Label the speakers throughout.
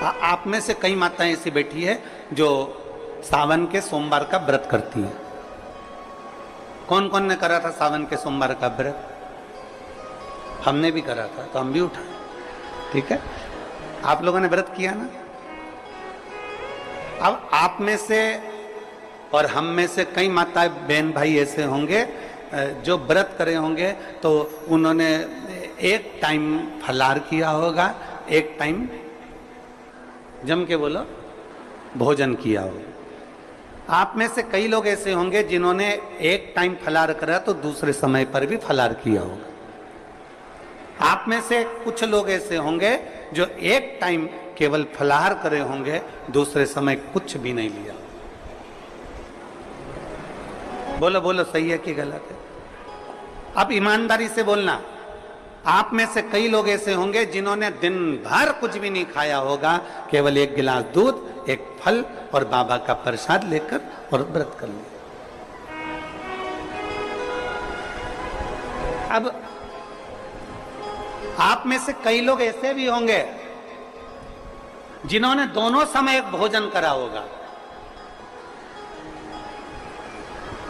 Speaker 1: आप में से कई माताएं ऐसी बैठी है जो सावन के सोमवार का व्रत करती हैं। कौन कौन ने करा था सावन के सोमवार का व्रत? हमने भी करा था, तो हम भी उठाए। ठीक है, आप लोगों ने व्रत किया ना। अब आप में से और हम में से कई माताएं बहन भाई ऐसे होंगे जो व्रत करे होंगे, तो उन्होंने एक टाइम फलार किया होगा, एक टाइम जम के बोलो भोजन किया होगा। आप में से कई लोग ऐसे होंगे जिन्होंने एक टाइम फलार करा तो दूसरे समय पर भी फलार किया होगा। आप में से कुछ लोग ऐसे होंगे जो एक टाइम केवल फलाहार करे होंगे, दूसरे समय कुछ भी नहीं लिया। बोलो बोलो, सही है कि गलत है? अब ईमानदारी से बोलना। आप में से कई लोग ऐसे होंगे जिन्होंने दिन भर कुछ भी नहीं खाया होगा, केवल एक गिलास दूध, एक फल और बाबा का प्रसाद लेकर और व्रत कर लिया। अब आप में से कई लोग ऐसे भी होंगे जिन्होंने दोनों समय भोजन करा होगा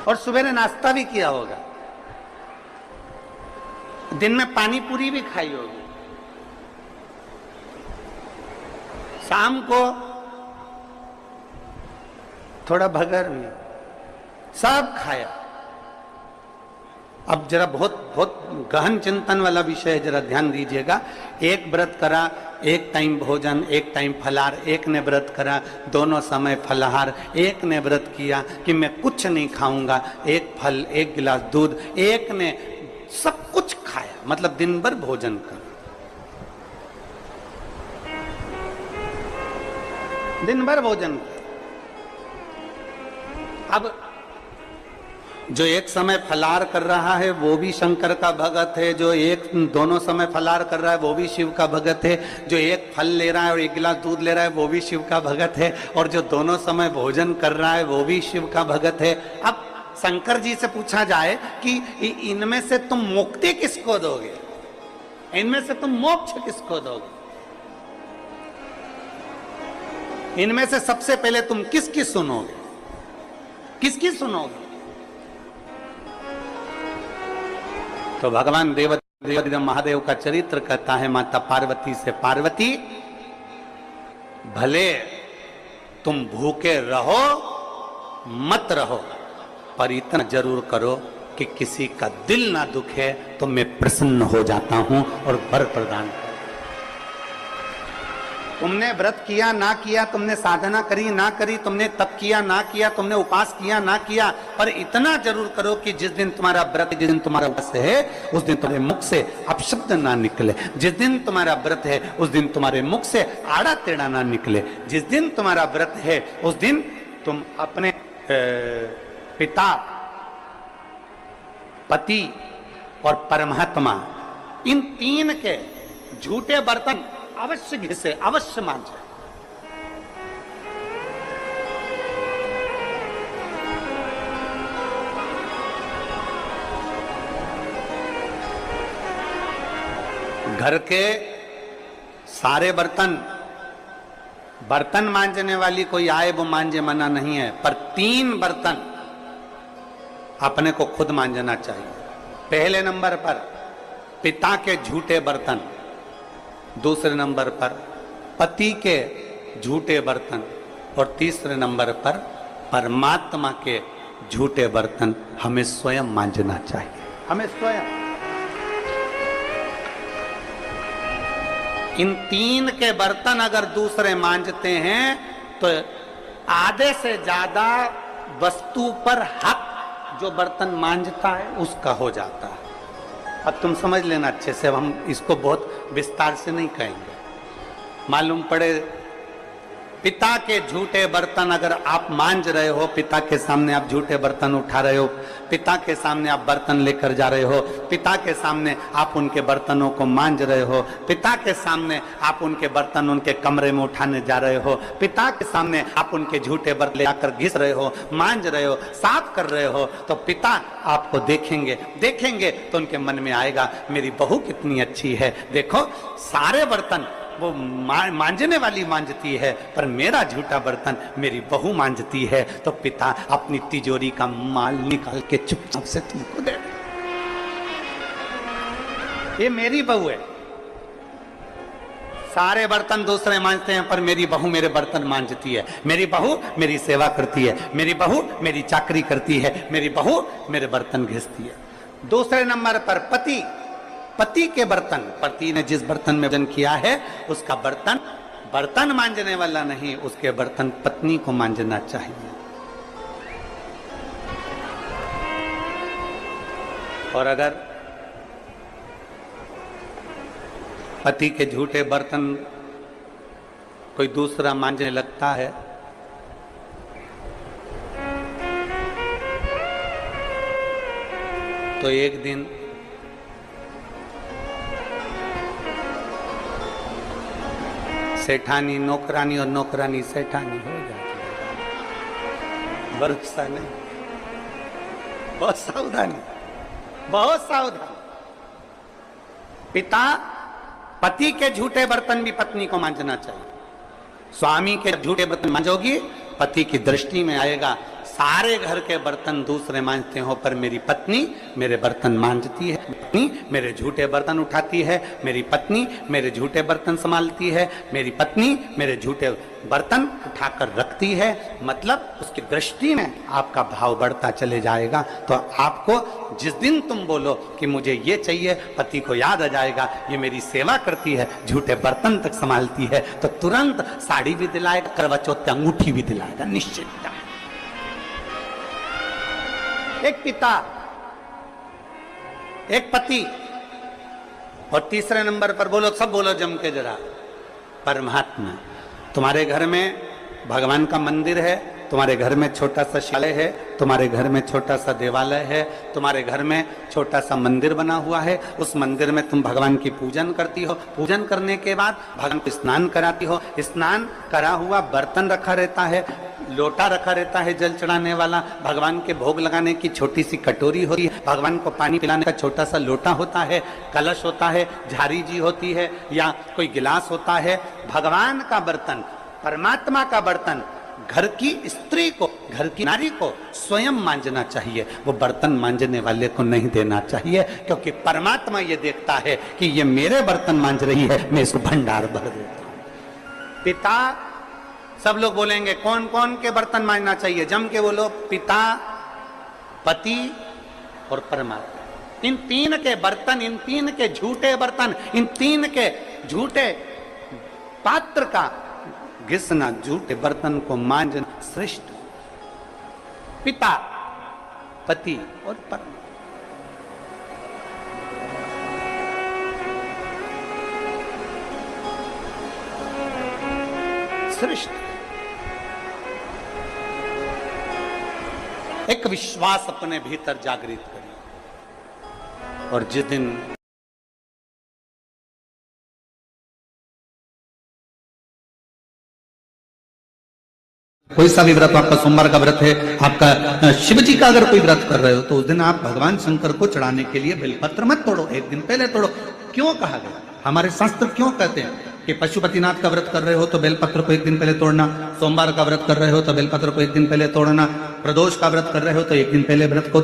Speaker 1: और सुबह नाश्ता भी किया होगा, दिन में पानी पूरी भी खाई होगी, शाम को थोड़ा भगर भी, सब खाया। अब जरा बहुत बहुत गहन चिंतन वाला विषय है, जरा ध्यान दीजिएगा। एक व्रत करा, एक टाइम भोजन, एक टाइम फलाहार, एक ने व्रत करा दोनों समय फलाहार, एक ने व्रत किया कि मैं कुछ नहीं खाऊंगा, एक फल, एक गिलास दूध, एक ने सब कुछ खाया, मतलब दिन भर भोजन कर, दिन भर भोजन कर। अब जो एक समय फलाहार कर रहा है वो भी शंकर का भगत है, जो एक दोनों समय फलाहार कर रहा है वो भी शिव का भगत है, जो एक फल ले रहा है और एक गिलास दूध ले रहा है वो भी शिव का भगत है, और जो दोनों समय भोजन कर रहा है वो भी शिव का भगत है। अब शंकर जी से पूछा जाए कि इनमें से तुम मुक्ति किसको दोगे, इनमें से तुम मोक्ष किसको दोगे, इनमें से सबसे पहले तुम किसकी सुनोगे, किसकी सुनोगे? तो भगवान देव महादेव का चरित्र कहता है माता पार्वती से, पार्वती भले तुम भूखे रहो मत रहो, पर इतना जरूर करो कि किसी का दिल ना दुखे, तो मैं प्रसन्न हो जाता हूं और वर प्रदान कर। तुमने व्रत किया ना किया, तुमने साधना करी ना करी, तुमने तप किया ना किया, तुमने उपास किया ना किया, पर इतना जरूर करो कि जिस दिन तुम्हारा व्रत, जिस दिन तुम्हारा व्रत है उस दिन तुम्हारे मुख से अपशब्द ना निकले, जिस दिन तुम्हारा व्रत है उस दिन तुम्हारे मुख से आड़ा टेढ़ा ना निकले, जिस दिन तुम्हारा व्रत है उस दिन तुम अपने पिता, पति और परमात्मा, इन तीन के झूठे बर्तन अवश्य घिसे, अवश्य मांझे। घर के सारे बर्तन, बर्तन मांजने वाली कोई आए वो मांजे, मना नहीं है, पर 3 बर्तन अपने को खुद मांजना चाहिए। पहले नंबर पर पिता के झूठे बर्तन, दूसरे नंबर पर पति के झूठे बर्तन, और तीसरे नंबर पर परमात्मा के झूठे बर्तन हमें स्वयं मांजना चाहिए, हमें स्वयं। इन 3 के बर्तन अगर दूसरे मांजते हैं तो आधे से ज्यादा वस्तु पर हक जो बर्तन मांजता है उसका हो जाता है। अब तुम समझ लेना अच्छे से, हम इसको बहुत विस्तार से नहीं कहेंगे। मालूम पड़े पिता के झूठे बर्तन अगर आप मांज रहे हो, पिता के सामने आप झूठे बर्तन उठा रहे हो, पिता के सामने आप बर्तन लेकर जा रहे हो, पिता के सामने आप उनके बर्तनों को मांज रहे हो, पिता के सामने आप उनके बर्तन उनके कमरे में उठाने जा रहे हो, पिता के सामने आप उनके झूठे बर्तन लेकर घिस रहे हो, मांज रहे हो, साफ कर रहे हो, तो पिता आपको देखेंगे, देखेंगे तो उनके मन में आएगा मेरी बहू कितनी अच्छी है, देखो सारे बर्तन वो मांजने वाली मांजती है, पर मेरा झूठा बर्तन मेरी बहू मांजती है। तो पिता अपनी तिजोरी का माल निकाल के चुपचाप से तुमको दे दे। ये मेरी बहू है। सारे बर्तन दूसरे मांजते हैं, पर मेरी बहू मेरे बर्तन मांजती है। मेरी बहू मेरी सेवा करती है, मेरी बहू मेरी चाकरी करती है, मेरी बहू मेरे बर्तन घिसती है। दूसरे नंबर पर पति, पति के बर्तन, पति ने जिस बर्तन में भोजन किया है उसका बर्तन बर्तन मांजने वाला नहीं, उसके बर्तन पत्नी को मांजना चाहिए। और अगर पति के झूठे बर्तन कोई दूसरा मांजने लगता है तो एक दिन सेठानी नौकरानी और नौकरानी सेठानी हो जाती है। भरोसा नहीं, बहुत सावधानी, बहुत सावधान। पिता, पति के झूठे बर्तन भी पत्नी को मांजना चाहिए। स्वामी के झूठे बर्तन मांजोगी, पति की दृष्टि में आएगा सारे घर के बर्तन दूसरे मांजते हो, पर मेरी पत्नी मेरे बर्तन मांजती है, पत्नी मेरे झूठे बर्तन उठाती है, मेरी पत्नी मेरे झूठे बर्तन संभालती है, मेरी पत्नी मेरे झूठे बर्तन उठाकर रखती है। मतलब उसकी दृष्टि में आपका भाव बढ़ता चले जाएगा। तो आपको जिस दिन तुम बोलो कि मुझे ये चाहिए, पति को याद आ जाएगा ये मेरी सेवा करती है, झूठे बर्तन तक संभालती है, तो तुरंत साड़ी भी दिलाएगा, करवा चौथ की अंगूठी भी दिलाएगा, निश्चित। एक पिता, एक पति, और तीसरे नंबर पर बोलो, सब बोलो जम के जरा, परमात्मा। तुम्हारे घर में भगवान का मंदिर है, तुम्हारे घर में छोटा सा शिवालय है, तुम्हारे घर में छोटा सा देवालय है, तुम्हारे घर में छोटा सा मंदिर बना हुआ है। उस मंदिर में तुम भगवान की पूजन करती हो, पूजन करने के बाद भगवान को स्नान कराती हो, स्नान करा हुआ बर्तन रखा रहता है, लोटा रखा रहता है जल चढ़ाने वाला, भगवान के भोग लगाने की छोटी सी कटोरी होती है, भगवान को पानी पिलाने का छोटा सा लोटा होता है, कलश होता है, झारी जी होती है, या कोई गिलास होता है। भगवान का बर्तन, परमात्मा का बर्तन घर की स्त्री को, घर की नारी को स्वयं मांजना चाहिए, वो बर्तन मांजने वाले को नहीं देना चाहिए, क्योंकि परमात्मा ये देखता है कि ये मेरे बर्तन मांज रही है, मैं इसको भंडार भर देता हूं। पिता, सब लोग बोलेंगे कौन कौन के बर्तन मांजना चाहिए, जम के बोलो, पिता, पति और परमात्मा। इन तीन के बर्तन, इन तीन के झूठे बर्तन, इन तीन के झूठे पात्र का घिसना, झूठे बर्तन को मांजना श्रेष्ठ। पिता, पति और परमात्मा। श्रेष्ठ। एक विश्वास अपने भीतर जागृत करिए, और जिस दिन कोई सा भी व्रत, आपका सोमवार का व्रत है, आपका शिव जी का अगर कोई व्रत कर रहे हो, तो उस दिन आप भगवान शंकर को चढ़ाने के लिए बेलपत्र मत तोड़ो, एक दिन पहले तोड़ो। क्यों कहा गया? हमारे शास्त्र क्यों कहते हैं कि पशुपतिनाथ का व्रत कर रहे हो तो बेलपत्र को एक दिन पहले तोड़ना, सोमवार का व्रत कर रहे हो तो बेलपत्र को एक दिन पहले तोड़ना, प्रदोष का व्रत कर रहे हो तो एक दिन पहले व्रत को,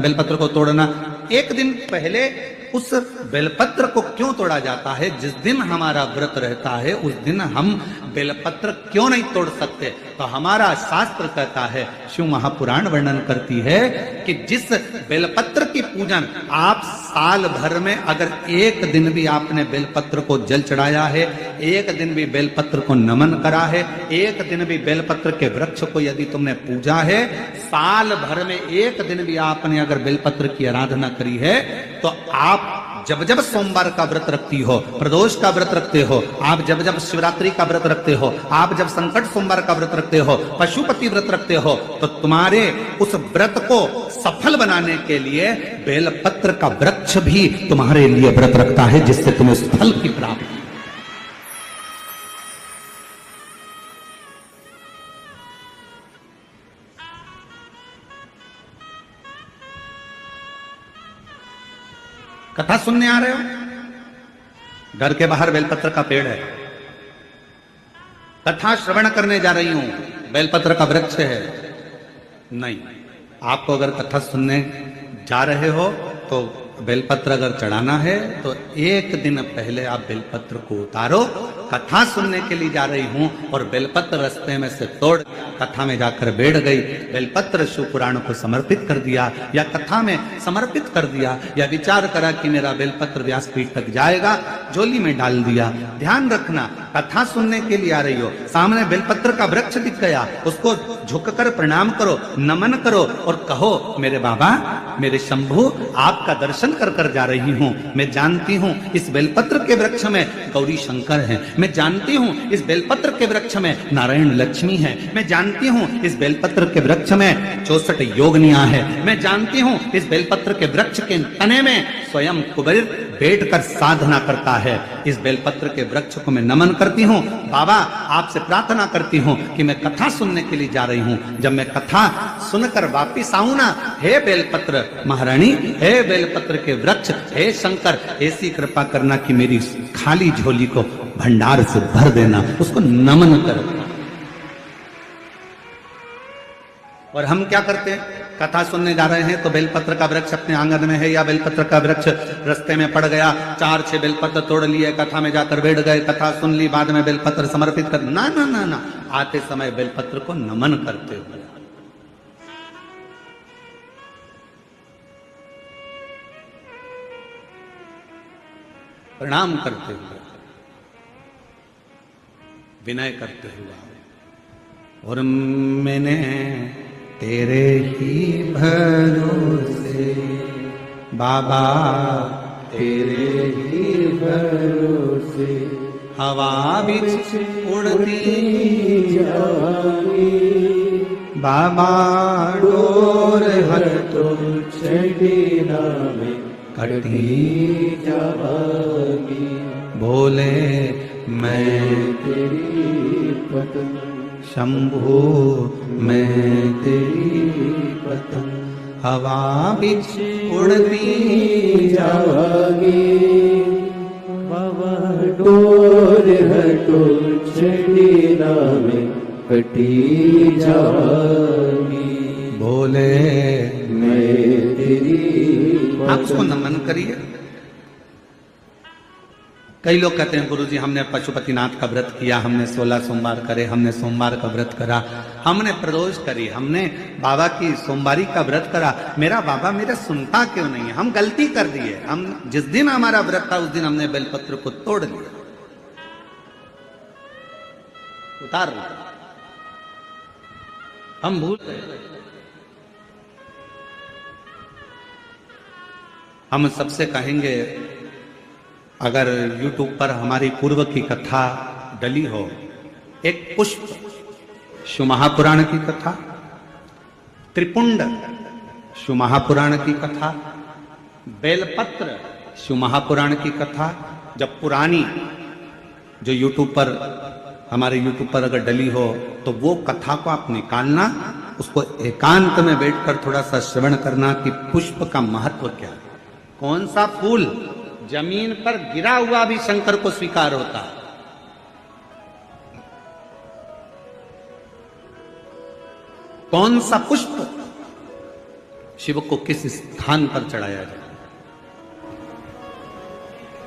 Speaker 1: बेलपत्र को तोड़ना। एक दिन पहले उस बेलपत्र को क्यों तोड़ा जाता है? जिस दिन हमारा व्रत रहता है उस दिन हम बेलपत्र क्यों नहीं तोड़ सकते? तो हमारा शास्त्र कहता है, शिव महापुराण वर्णन करती है कि जिस बेलपत्र की पूजन आप साल भर में अगर एक दिन भी आपने बेलपत्र को जल चढ़ाया है, एक दिन भी बेलपत्र को नमन करा है, एक दिन भी बेलपत्र के वृक्ष को यदि तुमने पूजा है, साल भर में एक दिन भी आपने अगर बेलपत्र की आराधना करी है, तो आप जब जब सोमवार का व्रत रखती हो, प्रदोष का व्रत रखते हो, आप जब जब शिवरात्रि का व्रत रखते हो, आप जब संकट सोमवार का व्रत रखते हो, पशुपति व्रत रखते हो, तो तुम्हारे उस व्रत को सफल बनाने के लिए बेलपत्र का वृक्ष भी तुम्हारे लिए व्रत रखता है, जिससे तुम्हें उस फल की प्राप्ति। कथा सुनने आ रहे हो? घर के बाहर बेलपत्र का पेड़ है, कथा श्रवण करने जा रही हूं, बेलपत्र का वृक्ष है। नहीं, आपको अगर कथा सुनने जा रहे हो तो बेलपत्र अगर चढ़ाना है तो एक दिन पहले आप बेलपत्र को उतारो। कथा सुनने के लिए जा रही हूं और बेलपत्र रास्ते में से तोड़ कथा में जाकर बैठ गई, बेलपत्र शिव पुराण को समर्पित कर दिया या कथा में समर्पित कर दिया या विचार करा कि मेरा बेलपत्र व्यासपीठ तक जाएगा, झोली में डाल दिया। ध्यान रखना, कथा सुनने के लिए आ रही हो, सामने बेलपत्र का वृक्ष दिख गया, उसको झुककर प्रणाम करो, नमन करो और कहो मेरे बाबा, मेरे शंभु, आपका दर्शन कर कर जा रही हूं। मैं जानती हूं इस बेलपत्र के वृक्ष में गौरी शंकर हैं, मैं जानती हूं इस बेलपत्र के वृक्ष में नारायण लक्ष्मी है, मैं जानती हूं इस बेलपत्र के वृक्ष में 64 योगनियां है, मैं जानती हूं इस बेलपत्र के वृक्ष के तने में स्वयं कुबेर बैठकर साधना करता है। इस बेलपत्र के वृक्ष को मैं नमन करती हूं। बाबा, आपसे प्रार्थना करती हूं कि मैं कथा सुनने के लिए जा रही हूं, जब मैं कथा सुनकर वापिस आऊं ना, हे बेलपत्र महारानी, हे बेलपत्र के वृक्ष, हे शंकर, ऐसी कृपा करना कि मेरी खाली झोली को भंडार से भर देना, उसको नमन कर। और हम क्या करते हैं, कथा सुनने जा रहे हैं तो बेलपत्र का वृक्ष अपने आंगन में है या बेलपत्र का वृक्ष रास्ते में पड़ गया, 4-6 बेलपत्र तोड़ लिए, कथा में जाकर बैठ गए, कथा सुन ली, बाद में बेलपत्र समर्पित कर, ना ना ना ना, आते समय बेलपत्र को नमन करते हुए, प्रणाम करते हुए, विनय करते हुए। और मैंने तेरे ही भरोसे बाबा, तेरे ही भरोसे हवा बिच उड़ती जागी, बाबा डोर हर तो छड़ी नामे कटी जागी, बोले मैं तेरी पत्नी शंभु, मैं तेरी पतंग हवा बिच उड़ती जागी, बाबा डोर हटो छड़ी नामे कटी जागी, बोले मैं तेरी। आप उसको नमन करिए। कई लोग कहते हैं गुरुजी हमने पशुपतिनाथ का व्रत किया, हमने 16 सोमवार करे, हमने सोमवार का व्रत करा, हमने प्रदोष करी, हमने बाबा की सोमवारी का व्रत करा, मेरा बाबा मेरा सुनता क्यों नहीं है? हम गलती कर दिए। हम जिस दिन हमारा व्रत था उस दिन हमने बेलपत्र को तोड़ लिया, उतार लिया, हम भूल गए। हम सबसे कहेंगे, अगर YouTube पर हमारी पूर्व की कथा डली हो, एक पुष्प शिव महापुराण की कथा, त्रिपुंड शिव महापुराण की कथा, बेलपत्र शिव महापुराण की कथा, जब पुरानी जो YouTube पर हमारे YouTube पर अगर डली हो तो वो कथा को आप निकालना, उसको एकांत में बैठकर थोड़ा सा श्रवण करना कि पुष्प का महत्व क्या है। कौन सा फूल जमीन पर गिरा हुआ भी शंकर को स्वीकार होता है। कौन सा पुष्प शिव को किस स्थान पर चढ़ाया जाए,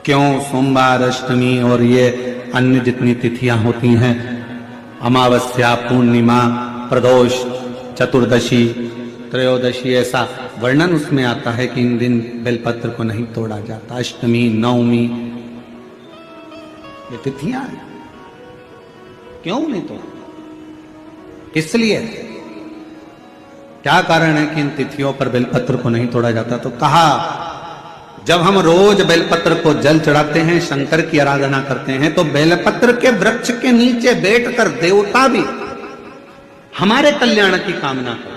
Speaker 1: क्यों सोमवार, अष्टमी और ये अन्य जितनी तिथियां होती हैं, अमावस्या, पूर्णिमा, प्रदोष, चतुर्दशी, त्रयोदशी, ऐसा वर्णन उसमें आता है कि इन दिन बेलपत्र को नहीं तोड़ा जाता। अष्टमी, नवमी, ये तिथियां हैं, क्यों नहीं तोड़ा? इसलिए क्या कारण है कि इन तिथियों पर बेलपत्र को नहीं तोड़ा जाता? तो कहा, जब हम रोज बेलपत्र को जल चढ़ाते हैं, शंकर की आराधना करते हैं, तो बेलपत्र के वृक्ष के नीचे बैठकर देवता भी हमारे कल्याण की कामना करते।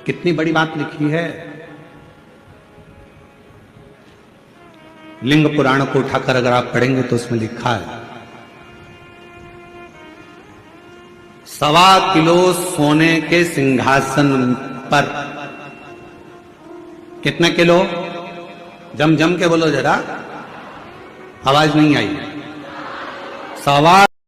Speaker 1: कितनी बड़ी बात लिखी है। लिंग पुराण को उठाकर अगर आप पढ़ेंगे तो उसमें लिखा है, 1.25 किलो सोने के सिंहासन पर कितने किलो? जम जम के बोलो जरा, आवाज नहीं आई। 1.25